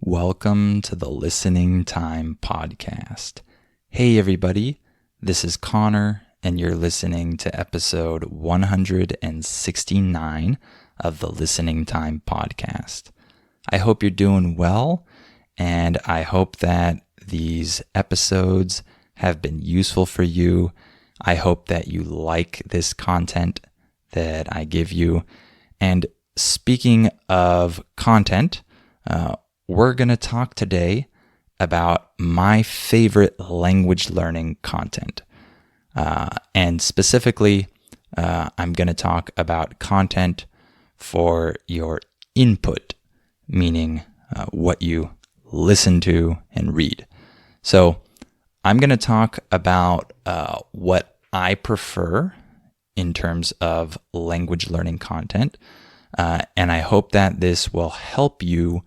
Welcome to the Listening Time Podcast. Hey everybody, this is Connor, and you're listening to episode 169 of the Listening Time Podcast. I hope you're doing well, and I hope that these episodes have been useful for you. I hope that you like this content that I give you. And speaking of content, we're going to talk today about my favorite language learning content. And specifically, I'm going to talk about content for your input, meaning what you listen to and read. So I'm going to talk about what I prefer in terms of language learning content. And I hope that this will help you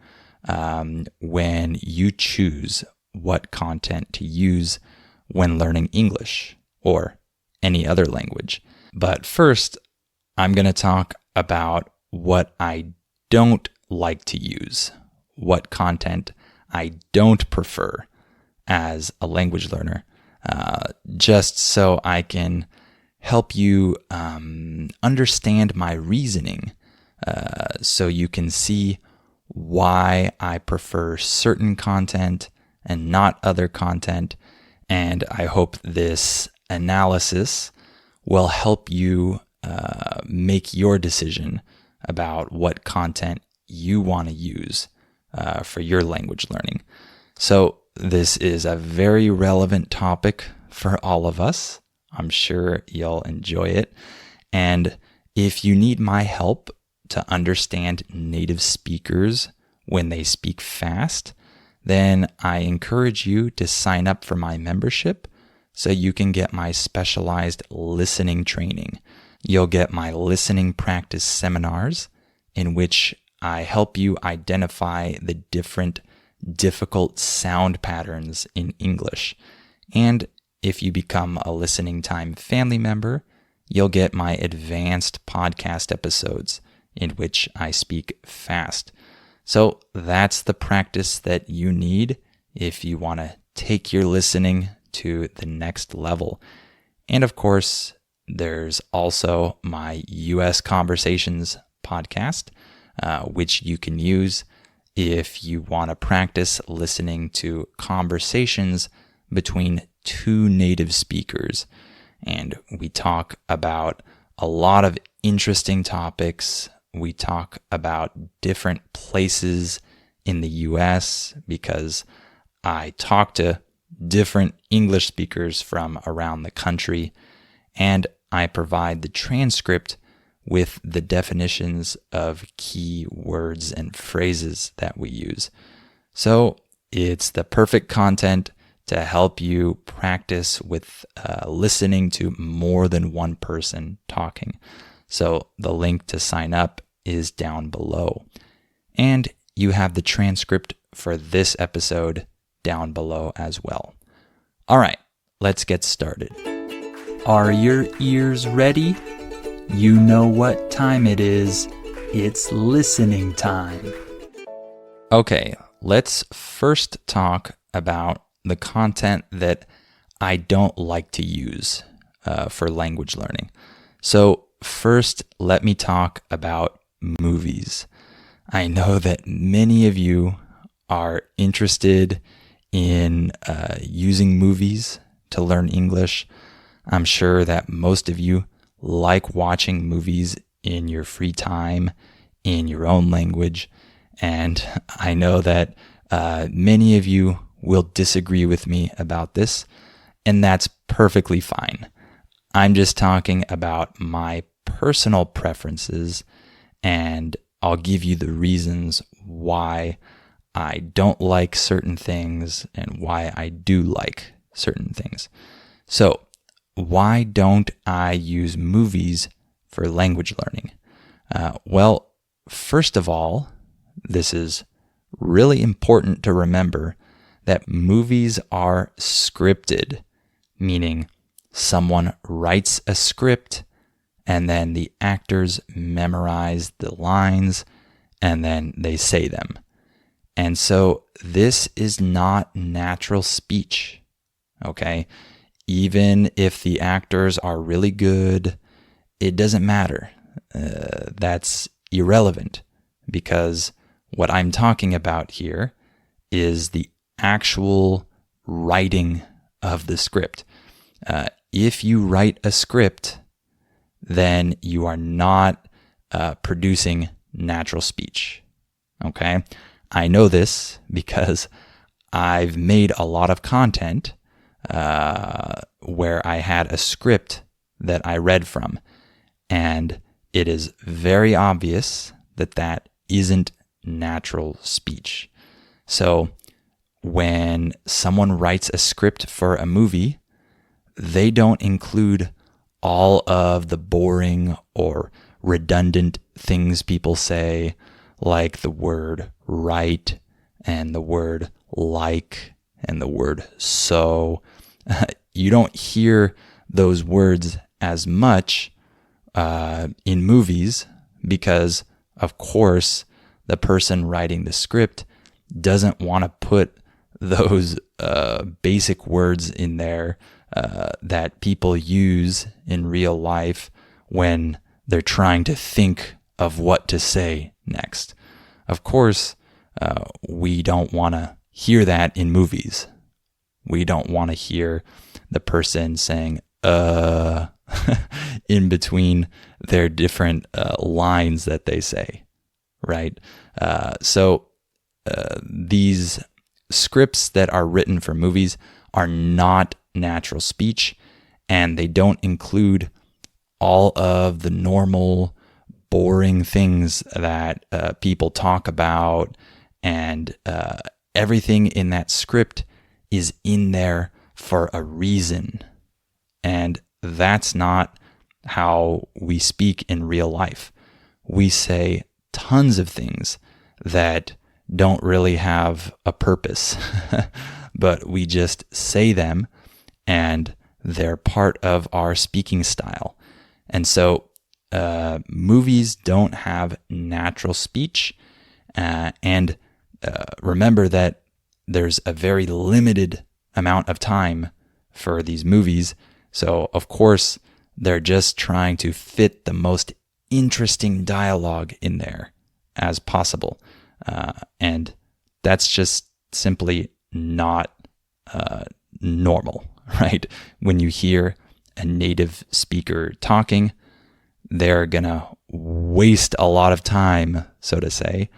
when you choose what content to use when learning English or any other language. But first, I'm going to talk about what I don't like to use, what content I don't prefer as a language learner, just so I can help you understand my reasoning, so you can see why I prefer certain content and not other content. And I hope this analysis will help you make your decision about what content you want to use for your language learning. So this is a very relevant topic for all of us. I'm sure you'll enjoy it. And if you need my help to understand native speakers when they speak fast, then I encourage you to sign up for my membership so you can get my specialized listening training. You'll get my listening practice seminars in which I help you identify the different difficult sound patterns in English. And if you become a Listening Time family member, you'll get my advanced podcast episodes in which I speak fast. So that's the practice that you need if you want to take your listening to the next level. And of course, there's also my US Conversations podcast, which you can use if you want to practice listening to conversations between two native speakers. And we talk about a lot of interesting topics. We talk about different places in the US because I talk to different English speakers from around the country, and I provide the transcript with the definitions of key words and phrases that we use. So it's the perfect content to help you practice with listening to more than one person talking. So the link to sign up is down below. And you have the transcript for this episode down below as well. All right, let's get started. Are your ears ready? You know what time it is. It's listening time. Okay, let's first talk about the content that I don't like to use for language learning. So first, let me talk about movies. I know that many of you are interested in using movies to learn English. I'm sure that most of you like watching movies in your free time, in your own language. And I know that many of you will disagree with me about this, and that's perfectly fine. I'm just talking about my personal preferences, and I'll give you the reasons why I don't like certain things and why I do like certain things. So, why don't I use movies for language learning? Well, first of all, this is really important to remember that movies are scripted, meaning someone writes a script and then the actors memorize the lines and then they say them. And so this is not natural speech, okay? Even if the actors are really good, it doesn't matter. That's irrelevant, because what I'm talking about here is the actual writing of the script. If you write a script, then you are not producing natural speech, okay? I know this because I've made a lot of content where I had a script that I read from, and it is very obvious that that isn't natural speech. So when someone writes a script for a movie, they don't include all of the boring or redundant things people say, like the word right and the word like and the word so. You don't hear those words as much in movies because, of course, the person writing the script doesn't want to put those basic words in there that people use in real life when they're trying to think of what to say next. Of course, we don't want to hear that in movies. We don't want to hear the person saying in between their different lines that they say, right? So these scripts that are written for movies are not natural speech, and they don't include all of the normal boring things that people talk about, and everything in that script is in there for a reason. And that's not how we speak in real life. We say tons of things that don't really have a purpose, but we just say them, and they're part of our speaking style. And so movies don't have natural speech, and remember that there's a very limited amount of time for these movies. So, of course, they're just trying to fit the most interesting dialogue in there as possible. And that's just simply not normal, right? When you hear a native speaker talking, they're going to waste a lot of time, so to say,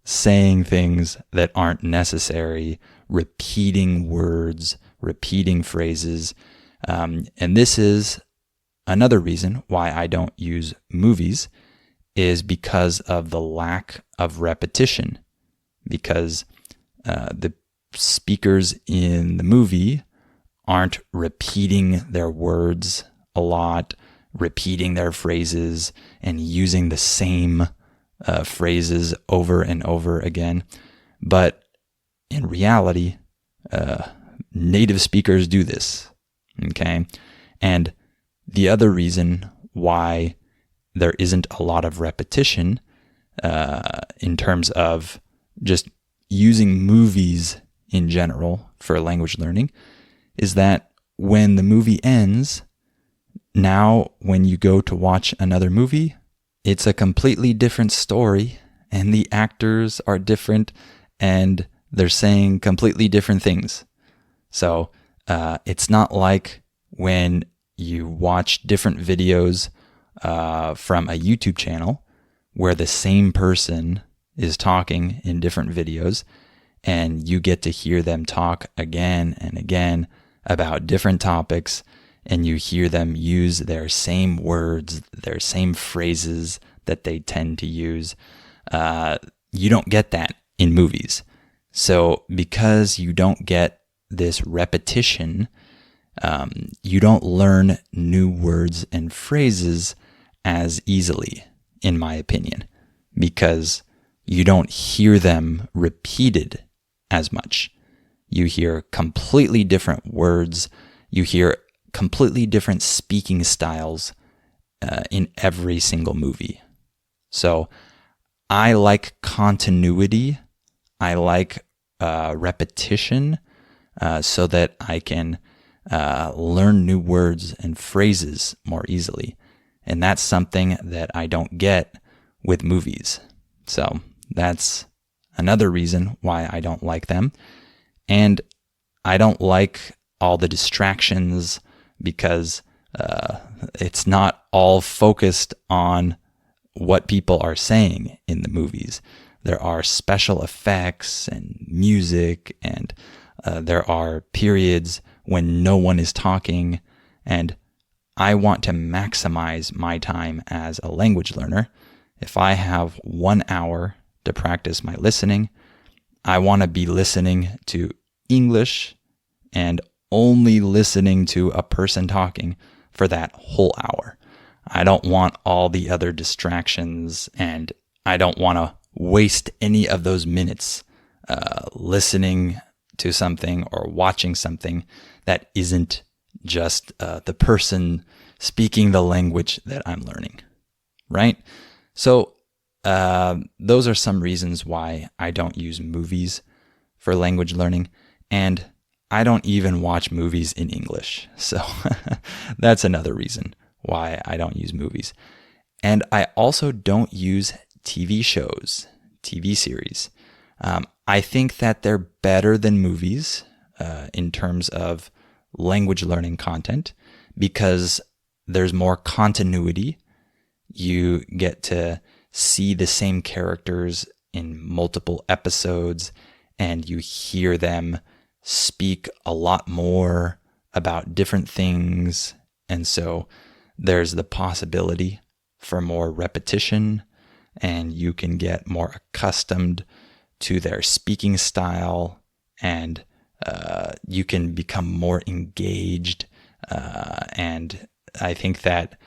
saying things that aren't necessary, repeating words, repeating phrases. And this is another reason why I don't use movies, is because of the lack of repetition. Because the speakers in the movie aren't repeating their words a lot, repeating their phrases, and using the same phrases over and over again. But in reality, native speakers do this, okay? And the other reason why there isn't a lot of repetition in terms of just using movies in general for language learning is that when the movie ends, now when you go to watch another movie, it's a completely different story, and the actors are different, and they're saying completely different things. So it's not like when you watch different videos from a YouTube channel where the same person is talking in different videos, and you get to hear them talk again and again about different topics, and you hear them use their same words, their same phrases that they tend to use. You don't get that in movies. So because you don't get this repetition, you don't learn new words and phrases as easily, in my opinion, because you don't hear them repeated as much. You hear completely different words. You hear completely different speaking styles in every single movie. So I like continuity. I like repetition so that I can learn new words and phrases more easily. And that's something that I don't get with movies. So that's another reason why I don't like them. And I don't like all the distractions because it's not all focused on what people are saying in the movies. There are special effects and music, and there are periods when no one is talking. And I want to maximize my time as a language learner. If I have 1 hour to practice my listening, I want to be listening to English and only listening to a person talking for that whole hour. I don't want all the other distractions, and I don't want to waste any of those minutes listening to something or watching something that isn't just the person speaking the language that I'm learning, right? So those are some reasons why I don't use movies for language learning, and I don't even watch movies in English. So that's another reason why I don't use movies. And I also don't use TV shows, TV series. I think that they're better than movies in terms of language learning content because there's more continuity. You get to see the same characters in multiple episodes, and you hear them speak a lot more about different things. And so there's the possibility for more repetition, and you can get more accustomed to their speaking style, and you can become more engaged. And I think that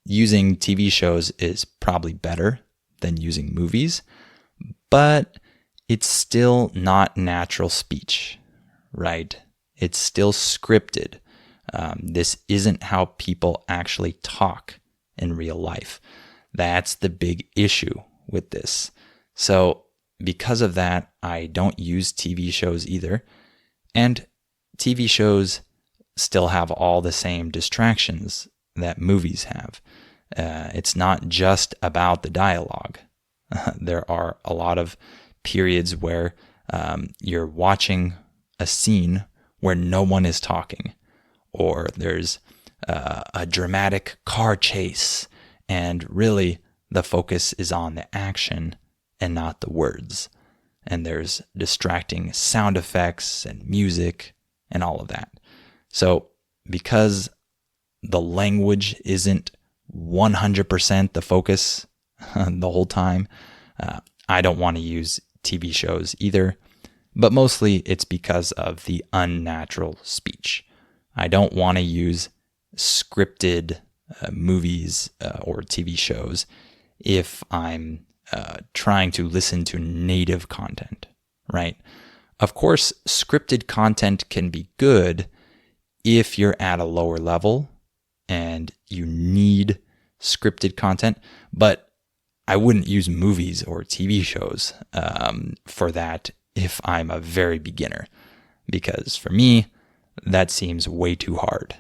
using TV shows is probably better than using movies, but it's still not natural speech, right? It's still scripted. This isn't how people actually talk in real life. That's the big issue with this. So because of that, I don't use TV shows either. And TV shows still have all the same distractions that movies have. It's not just about the dialogue. There are a lot of periods where you're watching a scene where no one is talking, or there's a dramatic car chase, and really the focus is on the action and not the words. And there's distracting sound effects and music and all of that. So because the language isn't 100% the focus the whole time, I don't want to use TV shows either. But mostly it's because of the unnatural speech. I don't want to use scripted movies or TV shows if I'm trying to listen to native content, right? Of course, scripted content can be good if you're at a lower level and you need scripted content, but I wouldn't use movies or TV shows for that if I'm a very beginner, because for me, that seems way too hard.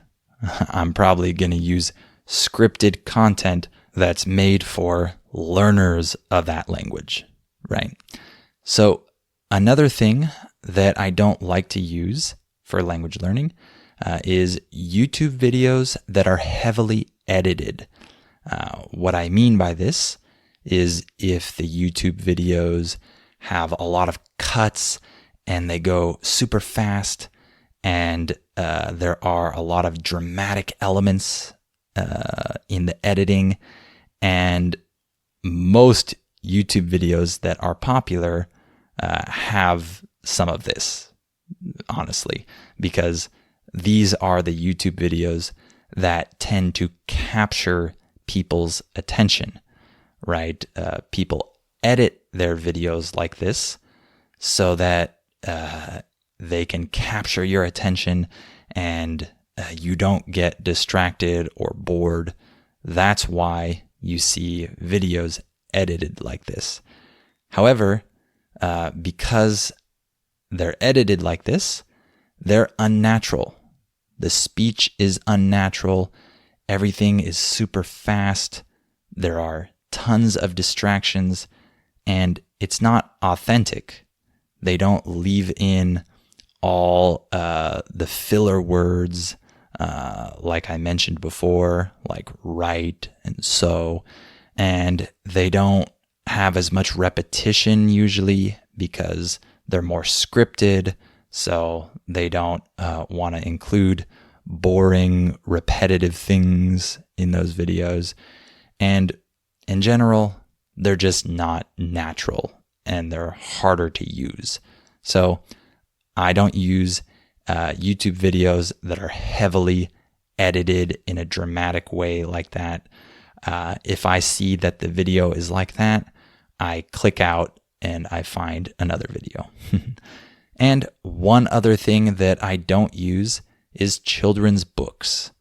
I'm probably going to use scripted content that's made for learners of that language, right? So another thing that I don't like to use for language learning is YouTube videos that are heavily edited. What I mean by this is if the YouTube videos have a lot of cuts and they go super fast, and there are a lot of dramatic elements in the editing, and most YouTube videos that are popular have some of this, honestly, because these are the YouTube videos that tend to capture people's attention, right? People edit their videos like this so that they can capture your attention and you don't get distracted or bored. That's why you see videos edited like this. However, because they're edited like this, they're unnatural. The speech is unnatural. Everything is super fast. There are tons of distractions, and it's not authentic. They don't leave in all the filler words, like I mentioned before, like right and so, and they don't have as much repetition usually because they're more scripted, so they don't want to include boring, repetitive things in those videos. And in general, they're just not natural and they're harder to use. So I don't use YouTube videos that are heavily edited in a dramatic way like that. If I see that the video is like that, I click out and I find another video. And one other thing that I don't use is children's books.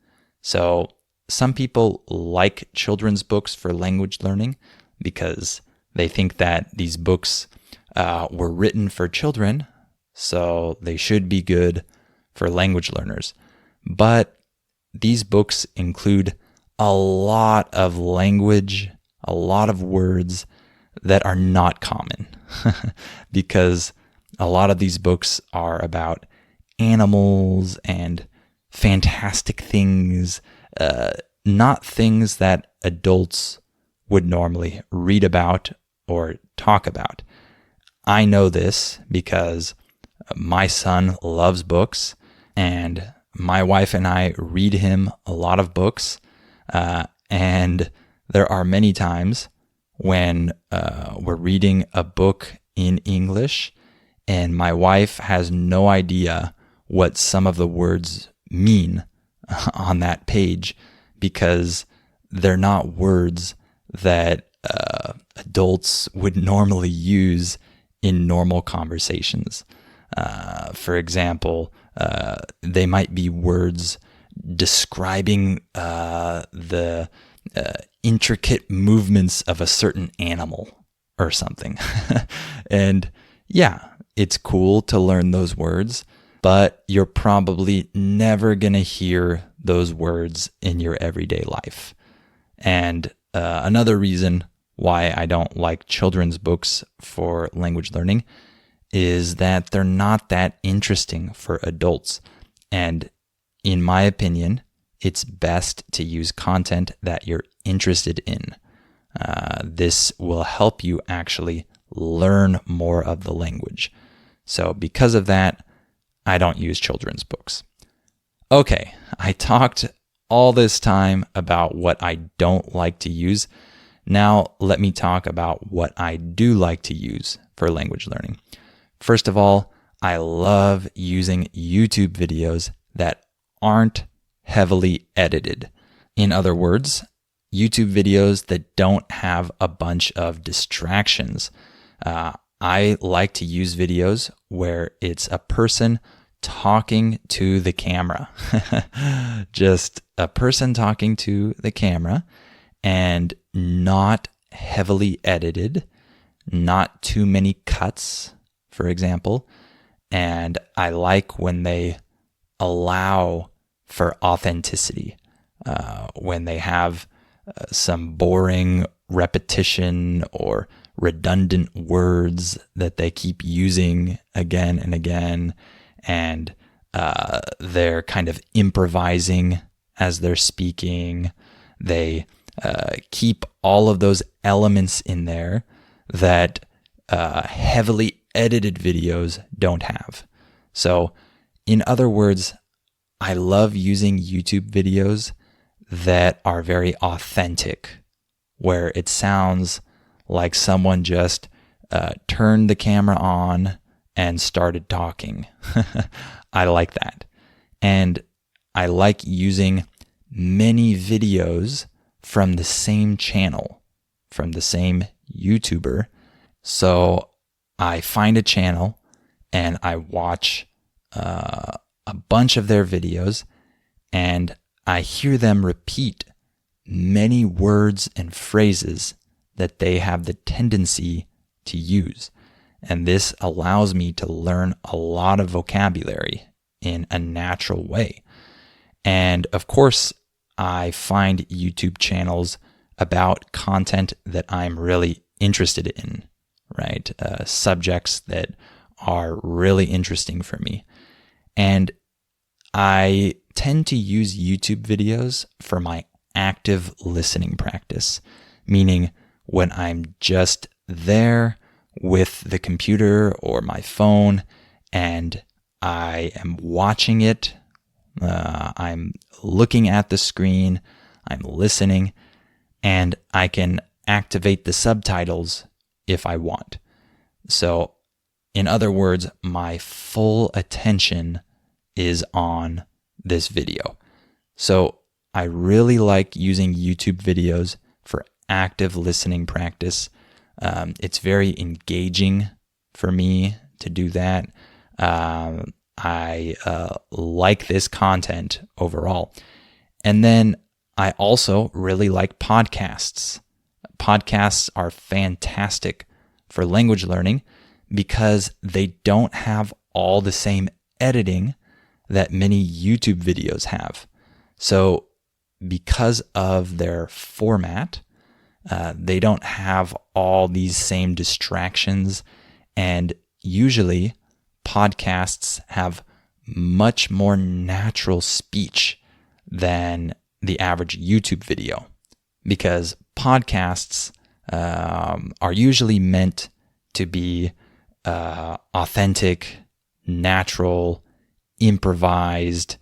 So some people like children's books for language learning because they think that these books were written for children, so they should be good for language learners. But these books include a lot of language, a lot of words that are not common because a lot of these books are about animals and fantastic things, not things that adults would normally read about or talk about. I know this because my son loves books, and my wife and I read him a lot of books, and there are many times when we're reading a book in English and my wife has no idea what some of the words mean on that page because they're not words that adults would normally use in normal conversations. For example, they might be words describing the intricate movements of a certain animal or something. And yeah, it's cool to learn those words, but you're probably never going to hear those words in your everyday life. And another reason why I don't like children's books for language learning is that they're not that interesting for adults. And in my opinion, it's best to use content that you're interested in. This will help you actually learn more of the language. So because of that, I don't use children's books. Okay, I talked all this time about what I don't like to use. Now let me talk about what I do like to use for language learning. First of all, I love using YouTube videos that aren't heavily edited. In other words, YouTube videos that don't have a bunch of distractions. I like to use videos where it's a person talking to the camera. Just a person talking to the camera and not heavily edited, not too many cuts, for example. And I like when they allow for authenticity, when they have some boring repetition or redundant words that they keep using again and again, and they're kind of improvising as they're speaking. They keep all of those elements in there that heavily edited videos don't have. So, in other words, I love using YouTube videos that are very authentic, where it sounds like someone just turned the camera on and started talking. I like that. And I like using many videos from the same channel, from the same YouTuber. So I find a channel and I watch a bunch of their videos, and I hear them repeat many words and phrases that they have the tendency to use. And this allows me to learn a lot of vocabulary in a natural way. And of course, I find YouTube channels about content that I'm really interested in, right? Subjects that are really interesting for me. And I tend to use YouTube videos for my active listening practice, meaning when I'm just there with the computer or my phone and I am watching it, I'm looking at the screen, I'm listening, and I can activate the subtitles if I want. So, in other words, my full attention is on this video. So, I really like using YouTube videos for active listening practice. It's very engaging for me to do that. I like this content overall. And then I also really like podcasts. Podcasts are fantastic for language learning because they don't have all the same editing that many YouTube videos have. So because of their format, they don't have all these same distractions, and usually podcasts have much more natural speech than the average YouTube video, because podcasts are usually meant to be authentic, natural, improvised,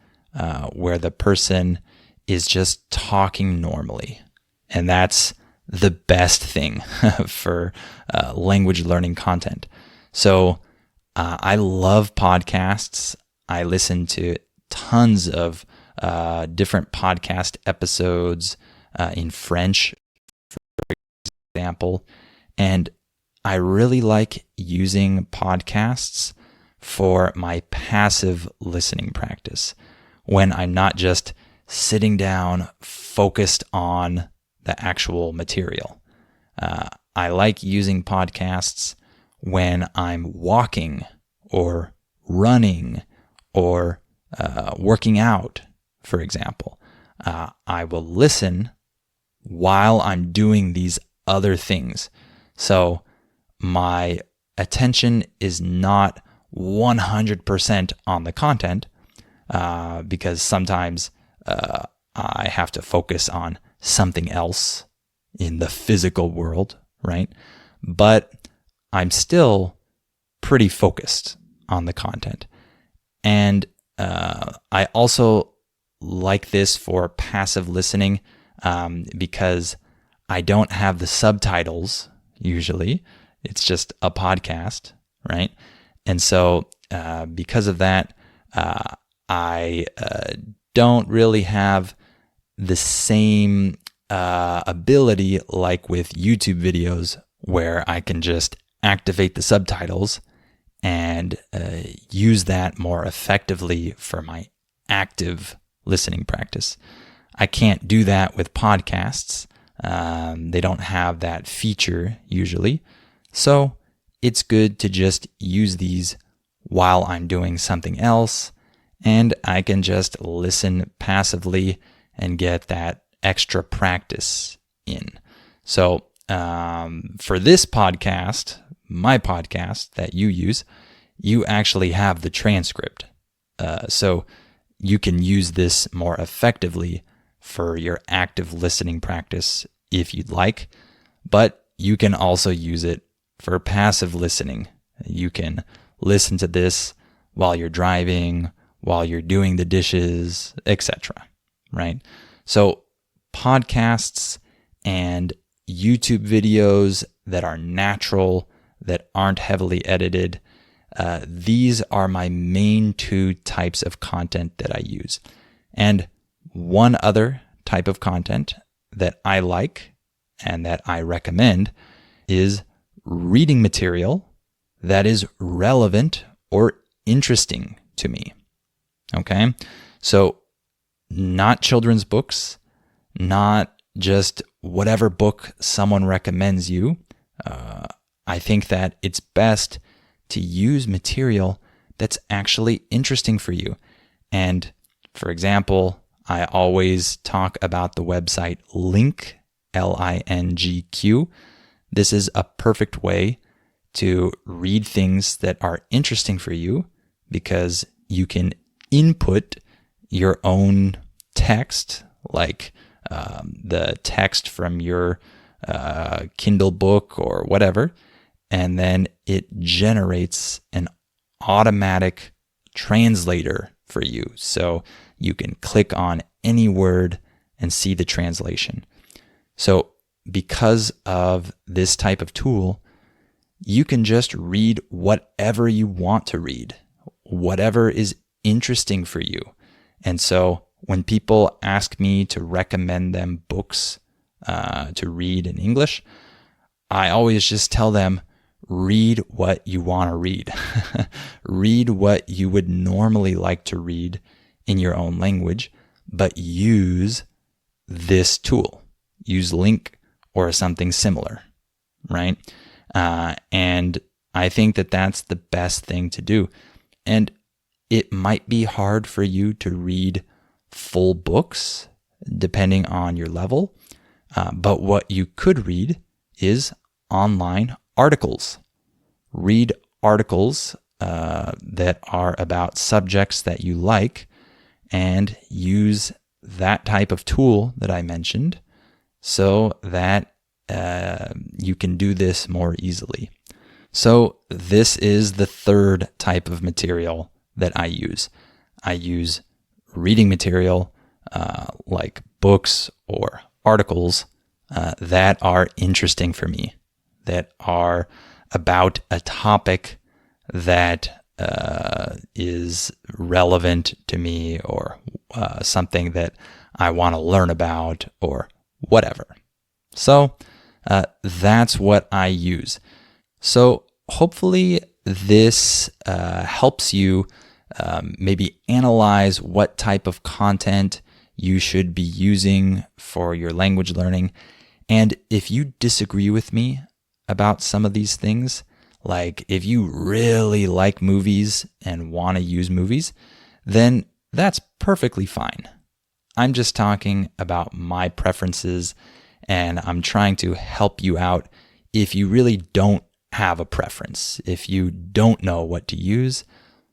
where the person is just talking normally. And that's the best thing for language learning content. So I love podcasts. I listen to tons of different podcast episodes in French, for example. And I really like using podcasts for my passive listening practice when I'm not just sitting down focused on the actual material. I like using podcasts when I'm walking or running or working out, for example. I will listen while I'm doing these other things. So my attention is not 100% on the content because sometimes I have to focus on something else in the physical world, right? But I'm still pretty focused on the content. And I also like this for passive listening because I don't have the subtitles usually. It's just a podcast, right? And so because of that, I don't really have the same ability like with YouTube videos where I can just activate the subtitles and use that more effectively for my active listening practice. I can't do that with podcasts. They don't have that feature usually. So it's good to just use these while I'm doing something else, and I can just listen passively and get that extra practice in. So for this podcast, my podcast that you use, you actually have the transcript. So you can use this more effectively for your active listening practice if you'd like, but you can also use it for passive listening. You can listen to this while you're driving, while you're doing the dishes, etc. Right? So podcasts and YouTube videos that are natural, that aren't heavily edited, these are my main two types of content that I use. And one other type of content that I like and that I recommend is reading material that is relevant or interesting to me. Okay? So not children's books, not just whatever book someone recommends you. I think that it's best to use material that's actually interesting for you. And for example, I always talk about the website Link, Lingq. This is a perfect way to read things that are interesting for you because you can input your own text, like the text from your Kindle book or whatever, and then it generates an automatic translator for you. So you can click on any word and see the translation. So because of this type of tool, you can just read whatever you want to read, whatever is interesting for you. And so when people ask me to recommend them books to read in English, I always just tell them, read what you want to read. Read what you would normally like to read in your own language, but use this tool. Use Link or something similar, right? And I think that that's the best thing to do. And it might be hard for you to read full books depending on your level, but what you could read is online articles. Read articles that are about subjects that you like and use that type of tool that I mentioned so that you can do this more easily. So this is the third type of material that I use. I use reading material like books or articles that are interesting for me, that are about a topic that is relevant to me, or something that I want to learn about, or whatever. So that's what I use. So hopefully this helps you maybe analyze what type of content you should be using for your language learning. And if you disagree with me about some of these things, like if you really like movies and want to use movies, then that's perfectly fine. I'm just talking about my preferences, and I'm trying to help you out if you really don't have a preference, if you don't know what to use.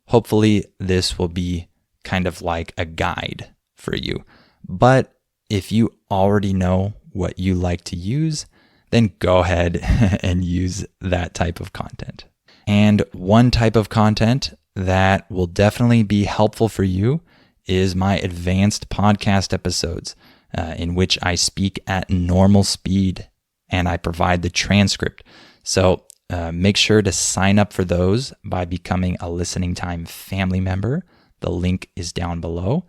Hopefully this will be kind of like a guide for you. But if you already know what you like to use, then go ahead and use that type of content. And one type of content that will definitely be helpful for you is my advanced podcast episodes, in which I speak at normal speed and I provide the transcript. So make sure to sign up for those by becoming a Listening Time family member. The link is down below.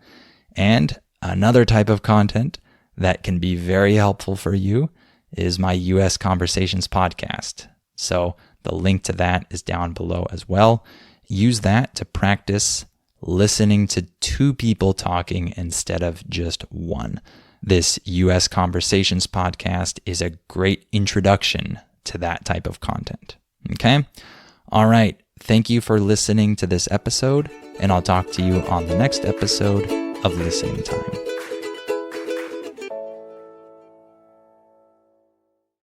And another type of content that can be very helpful for you is my US Conversations podcast. So the link to that is down below as well. Use that to practice listening to two people talking instead of just one. This US Conversations podcast is a great introduction to that type of content. Okay? All right. Thank you for listening to this episode, and I'll talk to you on the next episode of Listening Time.